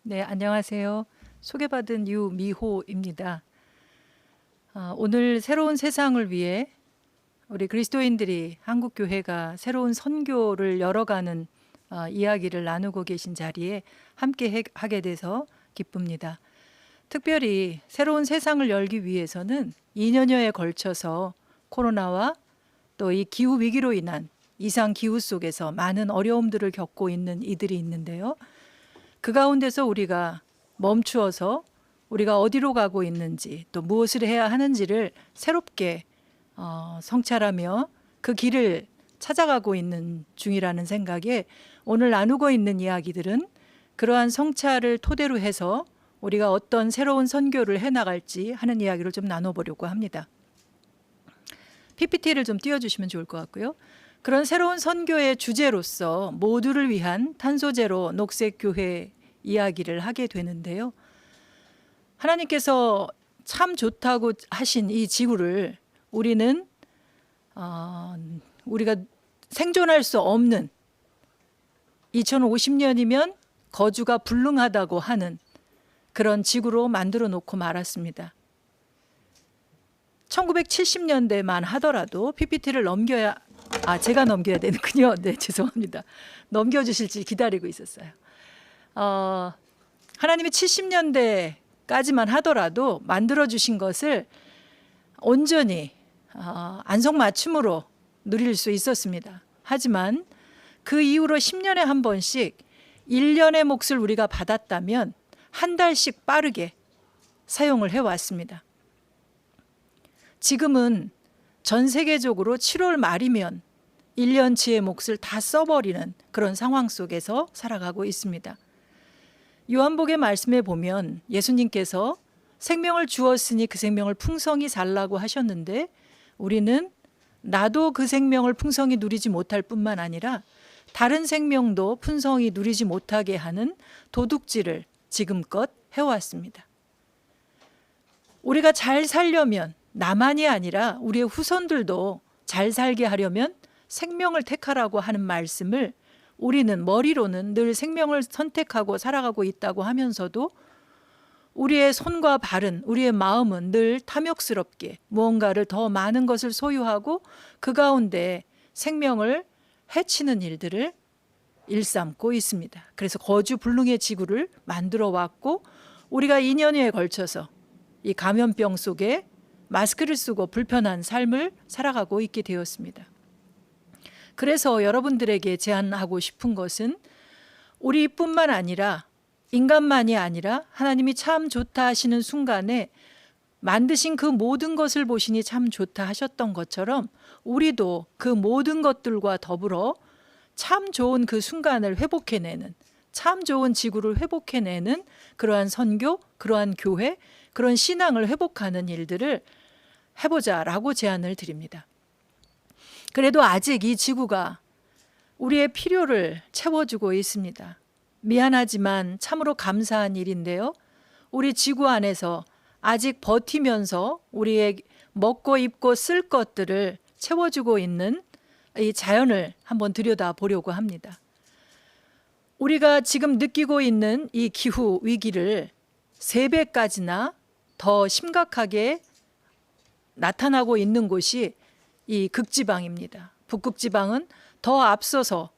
네, 안녕하세요. 소개받은 유미호입니다. 오늘 새로운 세상을 위해 우리 그리스도인들이 한국교회가 새로운 선교를 열어가는 이야기를 나누고 계신 자리에 함께 하게 돼서 기쁩니다. 특별히 새로운 세상을 열기 위해서는 2년여에 걸쳐서 코로나와 또 이 기후 위기로 인한 이상 기후 속에서 많은 어려움들을 겪고 있는 이들이 있는데요. 그 가운데서 우리가 멈추어서 우리가 어디로 가고 있는지 또 무엇을 해야 하는지를 새롭게 성찰하며 그 길을 찾아가고 있는 중이라는 생각에 오늘 나누고 있는 이야기들은 그러한 성찰을 토대로 해서 우리가 어떤 새로운 선교를 해나갈지 하는 이야기를 좀 나눠보려고 합니다. PPT를 좀 띄워주시면 좋을 것 같고요. 그런 새로운 선교의 주제로서 모두를 위한 탄소제로 녹색교회 이야기를 하게 되는데요. 하나님께서 참 좋다고 하신 이 지구를 우리는 우리가 생존할 수 없는 2050년이면 거주가 불능하다고 하는 그런 지구로 만들어 놓고 말았습니다. 1970년대만 하더라도 PPT를 제가 넘겨야 되는군요. 네, 죄송합니다. 넘겨주실지 기다리고 있었어요. 하나님이 70년대까지만 하더라도 만들어주신 것을 온전히 안성맞춤으로 누릴 수 있었습니다. 하지만 그 이후로 10년에 한 번씩 1년의 몫을 우리가 받았다면 한 달씩 빠르게 사용을 해왔습니다. 지금은 전 세계적으로 7월 말이면 1년치의 몫을 다 써버리는 그런 상황 속에서 살아가고 있습니다. 요한복음 말씀에 보면 예수님께서 생명을 주었으니 그 생명을 풍성히 살라고 하셨는데 우리는 나도 그 생명을 풍성히 누리지 못할 뿐만 아니라 다른 생명도 풍성히 누리지 못하게 하는 도둑질을 지금껏 해왔습니다. 우리가 잘 살려면 나만이 아니라 우리의 후손들도 잘 살게 하려면 생명을 택하라고 하는 말씀을 우리는 머리로는 늘 생명을 선택하고 살아가고 있다고 하면서도 우리의 손과 발은, 우리의 마음은 늘 탐욕스럽게 무언가를 더 많은 것을 소유하고 그 가운데 생명을 해치는 일들을 일삼고 있습니다. 그래서 거주 불능의 지구를 만들어 왔고 우리가 2년여에 걸쳐서 이 감염병 속에 마스크를 쓰고 불편한 삶을 살아가고 있게 되었습니다. 그래서 여러분들에게 제안하고 싶은 것은 우리뿐만 아니라 인간만이 아니라 하나님이 참 좋다 하시는 순간에 만드신 그 모든 것을 보시니 참 좋다 하셨던 것처럼 우리도 그 모든 것들과 더불어 참 좋은 그 순간을 회복해내는, 참 좋은 지구를 회복해내는 그러한 선교, 그러한 교회, 그런 신앙을 회복하는 일들을 해보자라고 제안을 드립니다. 그래도 아직 이 지구가 우리의 필요를 채워주고 있습니다. 미안하지만 참으로 감사한 일인데요. 우리 지구 안에서 아직 버티면서 우리의 먹고 입고 쓸 것들을 채워주고 있는 이 자연을 한번 들여다보려고 합니다. 우리가 지금 느끼고 있는 이 기후 위기를 3배까지나 더 심각하게 나타나고 있는 곳이 이 극지방입니다. 북극지방은 더 앞서서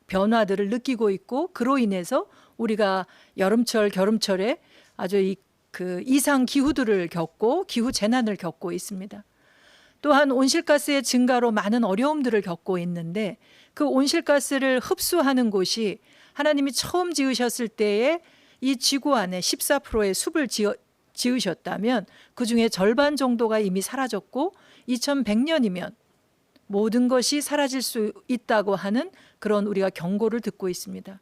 변화들을 느끼고 있고 그로 인해서 우리가 여름철, 겨울철에 아주 그 이상 기후들을 겪고 기후 재난을 겪고 있습니다. 또한 온실가스의 증가로 많은 어려움들을 겪고 있는데 그 온실가스를 흡수하는 곳이 하나님이 처음 지으셨을 때에 이 지구 안에 14%의 숲을 지으셨다면 그중에 절반 정도가 이미 사라졌고 2100년이면 모든 것이 사라질 수 있다고 하는 그런 우리가 경고를 듣고 있습니다.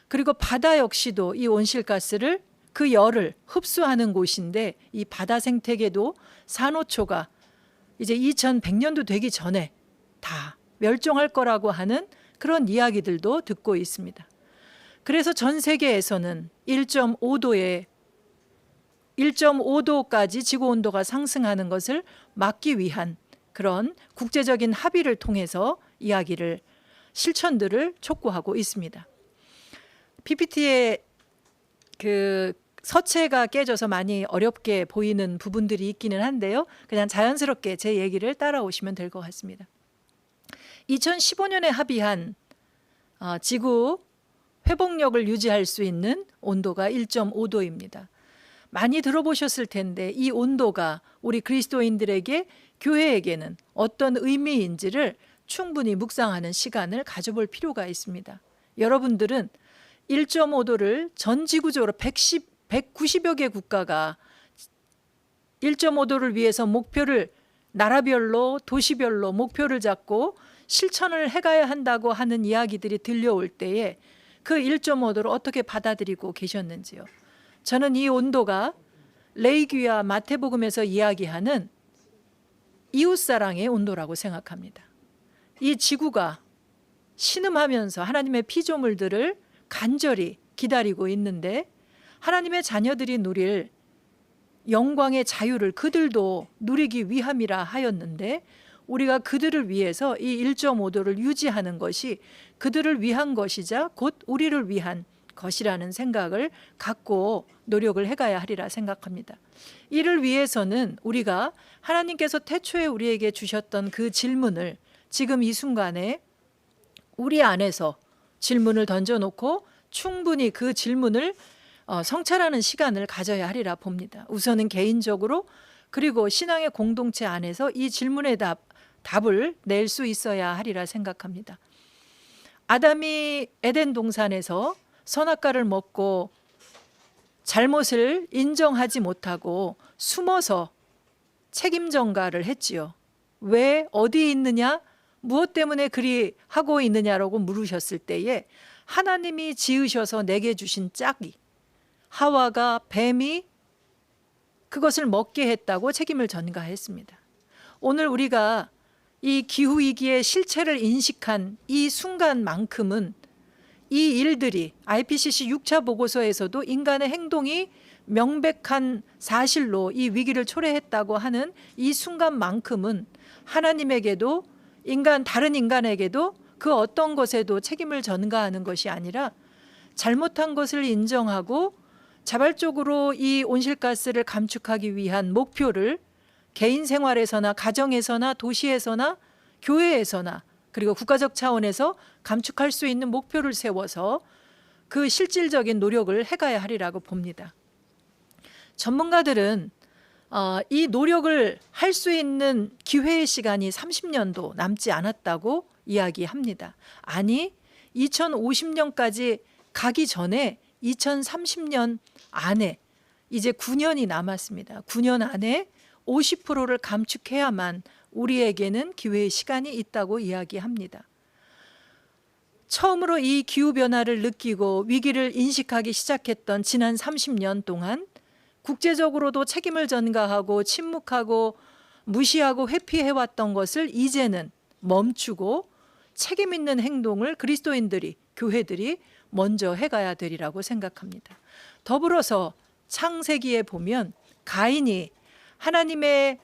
그리고 바다 역시도 이 온실가스를 그 열을 흡수하는 곳인데 이 바다 생태계도 산호초가 이제 2100년도 되기 전에 다 멸종할 거라고 하는 그런 이야기들도 듣고 있습니다. 그래서 전 세계에서는 1.5도까지 지구 온도가 상승하는 것을 막기 위한 그런 국제적인 합의를 통해서 실천들을 촉구하고 있습니다. PPT에 그 서체가 깨져서 많이 어렵게 보이는 부분들이 있기는 한데요. 그냥 자연스럽게 제 얘기를 따라오시면 될 것 같습니다. 2015년에 합의한 지구 회복력을 유지할 수 있는 온도가 1.5도입니다. 많이 들어보셨을 텐데 이 온도가 우리 그리스도인들에게, 교회에게는 어떤 의미인지를 충분히 묵상하는 시간을 가져볼 필요가 있습니다. 여러분들은 1.5도를 전 지구적으로 190여 개 국가가 1.5도를 위해서 목표를 나라별로, 도시별로 목표를 잡고 실천을 해가야 한다고 하는 이야기들이 들려올 때에 그 1.5도를 어떻게 받아들이고 계셨는지요. 저는 이 온도가 레위기와 마태복음에서 이야기하는 이웃사랑의 온도라고 생각합니다. 이 지구가 신음하면서 하나님의 피조물들을 간절히 기다리고 있는데, 하나님의 자녀들이 누릴 영광의 자유를 그들도 누리기 위함이라 하였는데, 우리가 그들을 위해서 이 1.5도를 유지하는 것이 그들을 위한 것이자 곧 우리를 위한 것이라는 생각을 갖고 노력을 해가야 하리라 생각합니다. 이를 위해서는 우리가 하나님께서 태초에 우리에게 주셨던 그 질문을 지금 이 순간에 우리 안에서 질문을 던져놓고 충분히 그 질문을 성찰하는 시간을 가져야 하리라 봅니다. 우선은 개인적으로, 그리고 신앙의 공동체 안에서 이 질문의 답을 낼 수 있어야 하리라 생각합니다. 아담이 에덴 동산에서 선악과를 먹고 잘못을 인정하지 못하고 숨어서 책임 전가를 했지요. 왜, 어디 있느냐, 무엇 때문에 그리 하고 있느냐라고 물으셨을 때에 하나님이 지으셔서 내게 주신 짝이, 하와가 뱀이 그것을 먹게 했다고 책임을 전가했습니다. 오늘 우리가 이 기후위기의 실체를 인식한 이 순간만큼은 이 일들이 IPCC 6차 보고서에서도 인간의 행동이 명백한 사실로 이 위기를 초래했다고 하는 이 순간만큼은 하나님에게도 다른 인간에게도 그 어떤 것에도 책임을 전가하는 것이 아니라 잘못한 것을 인정하고 자발적으로 이 온실가스를 감축하기 위한 목표를 개인 생활에서나 가정에서나 도시에서나 교회에서나 그리고 국가적 차원에서 감축할 수 있는 목표를 세워서 그 실질적인 노력을 해가야 하리라고 봅니다. 전문가들은 이 노력을 할 수 있는 기회의 시간이 30년도 남지 않았다고 이야기합니다. 아니, 2050년까지 가기 전에 2030년 안에 이제 9년이 남았습니다. 9년 안에 50%를 감축해야만 우리에게는 기회의 시간이 있다고 이야기합니다. 처음으로 이 기후변화를 느끼고 위기를 인식하기 시작했던 지난 30년 동안 국제적으로도 책임을 전가하고 침묵하고 무시하고 회피해왔던 것을 이제는 멈추고 책임 있는 행동을 그리스도인들이, 교회들이 먼저 해가야 되리라고 생각합니다. 더불어서 창세기에 보면 가인이 하나님의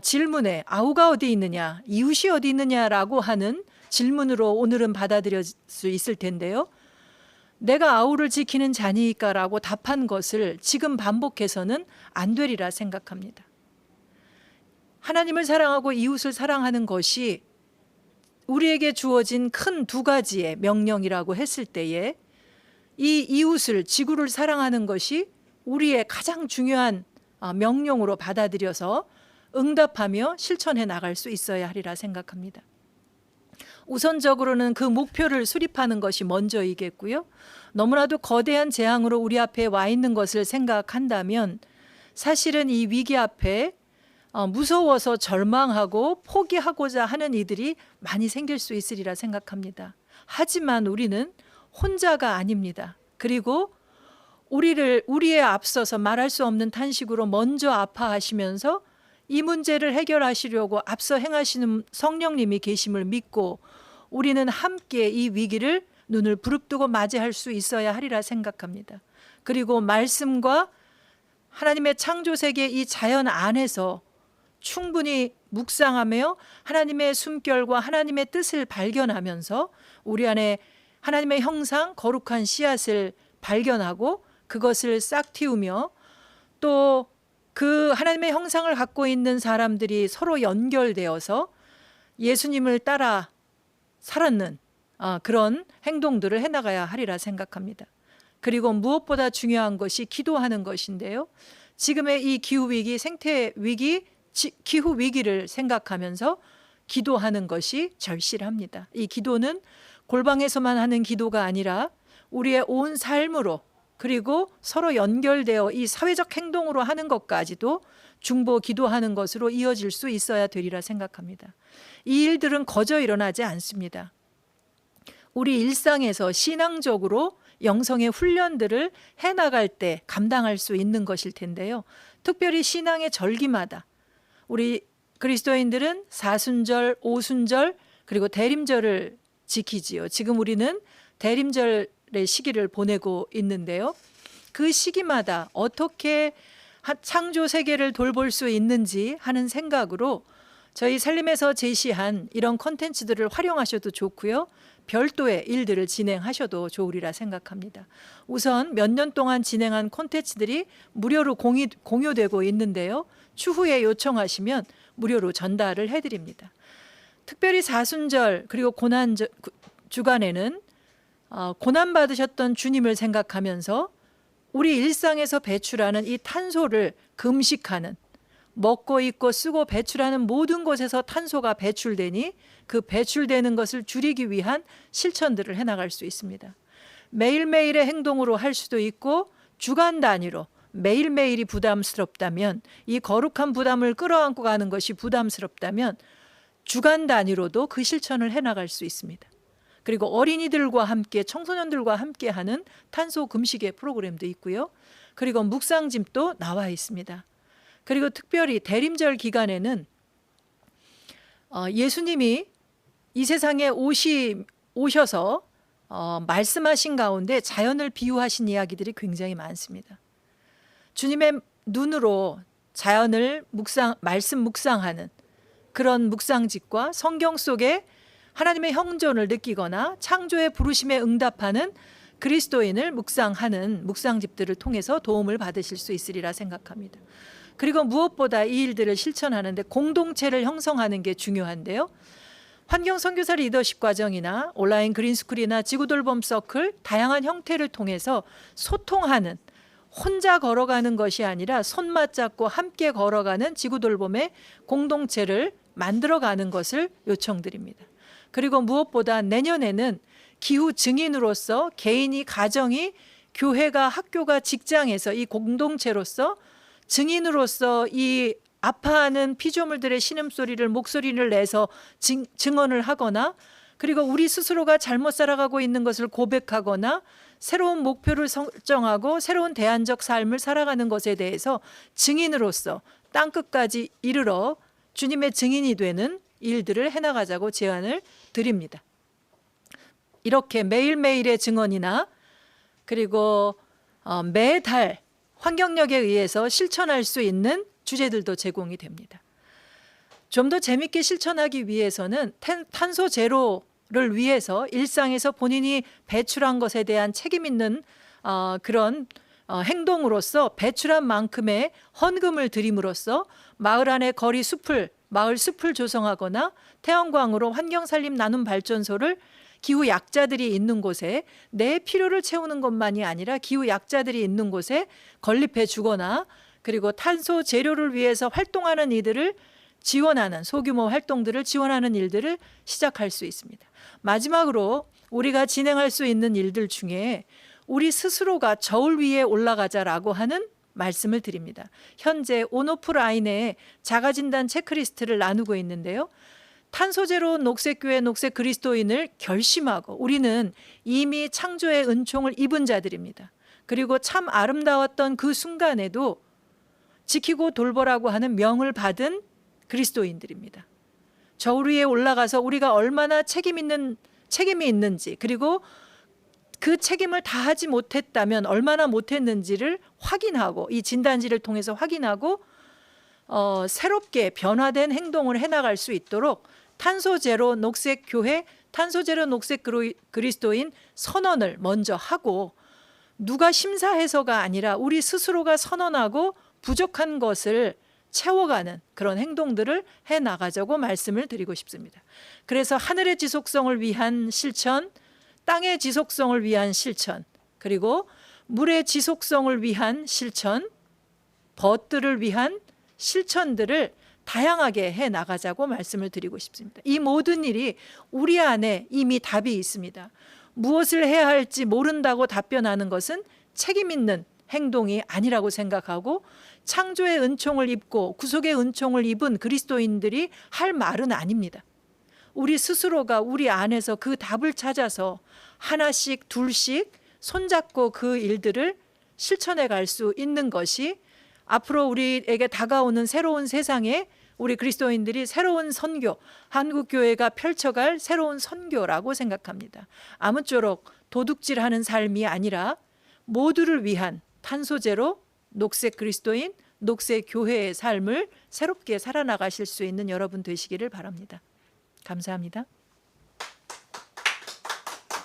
질문에 아우가 어디 있느냐, 이웃이 어디 있느냐라고 하는 질문으로 오늘은 받아들일 수 있을 텐데요. 내가 아우를 지키는 자니까라고 답한 것을 지금 반복해서는 안 되리라 생각합니다. 하나님을 사랑하고 이웃을 사랑하는 것이 우리에게 주어진 큰 두 가지의 명령이라고 했을 때에 이 이웃을, 지구를 사랑하는 것이 우리의 가장 중요한 명령으로 받아들여서 응답하며 실천해 나갈 수 있어야 하리라 생각합니다. 우선적으로는 그 목표를 수립하는 것이 먼저이겠고요. 너무나도 거대한 재앙으로 우리 앞에 와 있는 것을 생각한다면 사실은 이 위기 앞에 무서워서 절망하고 포기하고자 하는 이들이 많이 생길 수 있으리라 생각합니다. 하지만 우리는 혼자가 아닙니다. 그리고 우리에 앞서서 말할 수 없는 탄식으로 먼저 아파하시면서 이 문제를 해결하시려고 앞서 행하시는 성령님이 계심을 믿고 우리는 함께 이 위기를 눈을 부릅뜨고 맞이할 수 있어야 하리라 생각합니다. 그리고 말씀과 하나님의 창조세계 이 자연 안에서 충분히 묵상하며 하나님의 숨결과 하나님의 뜻을 발견하면서 우리 안에 하나님의 형상, 거룩한 씨앗을 발견하고 그것을 싹 틔우며 또 그 하나님의 형상을 갖고 있는 사람들이 서로 연결되어서 예수님을 따라 살았는 그런 행동들을 해나가야 하리라 생각합니다. 그리고 무엇보다 중요한 것이 기도하는 것인데요. 지금의 이 기후위기, 생태위기, 기후위기를 생각하면서 기도하는 것이 절실합니다. 이 기도는 골방에서만 하는 기도가 아니라 우리의 온 삶으로, 그리고 서로 연결되어 이 사회적 행동으로 하는 것까지도 중보 기도하는 것으로 이어질 수 있어야 되리라 생각합니다. 이 일들은 거저 일어나지 않습니다. 우리 일상에서 신앙적으로 영성의 훈련들을 해나갈 때 감당할 수 있는 것일 텐데요. 특별히 신앙의 절기마다 우리 그리스도인들은 사순절, 오순절, 그리고 대림절을 지키지요. 지금 우리는 대림절의 시기를 보내고 있는데요. 그 시기마다 어떻게 창조 세계를 돌볼 수 있는지 하는 생각으로 저희 살림에서 제시한 이런 콘텐츠들을 활용하셔도 좋고요. 별도의 일들을 진행하셔도 좋으리라 생각합니다. 우선 몇 년 동안 진행한 콘텐츠들이 무료로 공유되고 있는데요. 추후에 요청하시면 무료로 전달을 해드립니다. 특별히 사순절 그리고 고난 주간에는 고난받으셨던 주님을 생각하면서 우리 일상에서 배출하는 이 탄소를 금식하는, 먹고 입고 쓰고 배출하는 모든 곳에서 탄소가 배출되니 그 배출되는 것을 줄이기 위한 실천들을 해나갈 수 있습니다. 매일매일의 행동으로 할 수도 있고 주간 단위로 매일매일이 부담스럽다면, 이 거룩한 부담을 끌어안고 가는 것이 부담스럽다면 주간 단위로도 그 실천을 해나갈 수 있습니다. 그리고 어린이들과 함께, 청소년들과 함께 하는 탄소 금식의 프로그램도 있고요. 그리고 묵상짐도 나와 있습니다. 그리고 특별히 대림절 기간에는 예수님이 이 세상에 오셔서 말씀하신 가운데 자연을 비유하신 이야기들이 굉장히 많습니다. 주님의 눈으로 자연을 말씀 묵상하는 그런 묵상집과 성경 속에 하나님의 형존을 느끼거나 창조의 부르심에 응답하는 그리스도인을 묵상하는 묵상집들을 통해서 도움을 받으실 수 있으리라 생각합니다. 그리고 무엇보다 이 일들을 실천하는데 공동체를 형성하는 게 중요한데요. 환경 선교사 리더십 과정이나 온라인 그린스쿨이나 지구돌봄 서클 다양한 형태를 통해서 소통하는, 혼자 걸어가는 것이 아니라 손 맞잡고 함께 걸어가는 지구돌봄의 공동체를 만들어가는 것을 요청드립니다. 그리고 무엇보다 내년에는 기후 증인으로서 개인이, 가정이, 교회가, 학교가, 직장에서 이 공동체로서 증인으로서 이 아파하는 피조물들의 신음소리를, 목소리를 내서 증언을 하거나, 그리고 우리 스스로가 잘못 살아가고 있는 것을 고백하거나 새로운 목표를 설정하고 새로운 대안적 삶을 살아가는 것에 대해서 증인으로서 땅끝까지 이르러 주님의 증인이 되는 일들을 해나가자고 제안을 드립니다. 이렇게 매일매일의 증언이나 그리고 매달 환경력에 의해서 실천할 수 있는 주제들도 제공이 됩니다. 좀 더 재밌게 실천하기 위해서는 탄소 제로를 위해서 일상에서 본인이 배출한 것에 대한 책임 있는 그런 행동으로서 배출한 만큼의 헌금을 드림으로써 마을 안에 마을 숲을 조성하거나 태양광으로 환경살림 나눔 발전소를 기후 약자들이 있는 곳에 내 필요를 채우는 것만이 아니라 기후 약자들이 있는 곳에 건립해 주거나, 그리고 탄소 재료를 위해서 활동하는 이들을 지원하는, 소규모 활동들을 지원하는 일들을 시작할 수 있습니다. 마지막으로 우리가 진행할 수 있는 일들 중에 우리 스스로가 저울 위에 올라가자라고 하는 말씀을 드립니다. 현재 온오프라인에 자가진단 체크리스트를 나누고 있는데요. 탄소제로 녹색교회, 녹색그리스도인을 결심하고, 우리는 이미 창조의 은총을 입은 자들입니다. 그리고 참 아름다웠던 그 순간에도 지키고 돌보라고 하는 명을 받은 그리스도인들입니다. 저울 위에 올라가서 우리가 얼마나 책임이 있는지, 그리고 그 책임을 다하지 못했다면 얼마나 못했는지를 확인하고, 이 진단지를 통해서 확인하고 새롭게 변화된 행동을 해나갈 수 있도록 탄소제로 녹색교회, 탄소제로 녹색 그리스도인 선언을 먼저 하고, 누가 심사해서가 아니라 우리 스스로가 선언하고 부족한 것을 채워가는 그런 행동들을 해나가자고 말씀을 드리고 싶습니다. 그래서 하늘의 지속성을 위한 실천, 땅의 지속성을 위한 실천, 그리고 물의 지속성을 위한 실천, 벗들을 위한 실천들을 다양하게 해나가자고 말씀을 드리고 싶습니다. 이 모든 일이 우리 안에 이미 답이 있습니다. 무엇을 해야 할지 모른다고 답변하는 것은 책임 있는 행동이 아니라고 생각하고, 창조의 은총을 입고 구속의 은총을 입은 그리스도인들이 할 말은 아닙니다. 우리 스스로가 우리 안에서 그 답을 찾아서 하나씩 둘씩 손잡고 그 일들을 실천해 갈 수 있는 것이 앞으로 우리에게 다가오는 새로운 세상에 우리 그리스도인들이 새로운 선교, 한국교회가 펼쳐갈 새로운 선교라고 생각합니다. 아무쪼록 도둑질하는 삶이 아니라 모두를 위한 탄소제로 녹색 그리스도인, 녹색 교회의 삶을 새롭게 살아나가실 수 있는 여러분 되시기를 바랍니다. 감사합니다.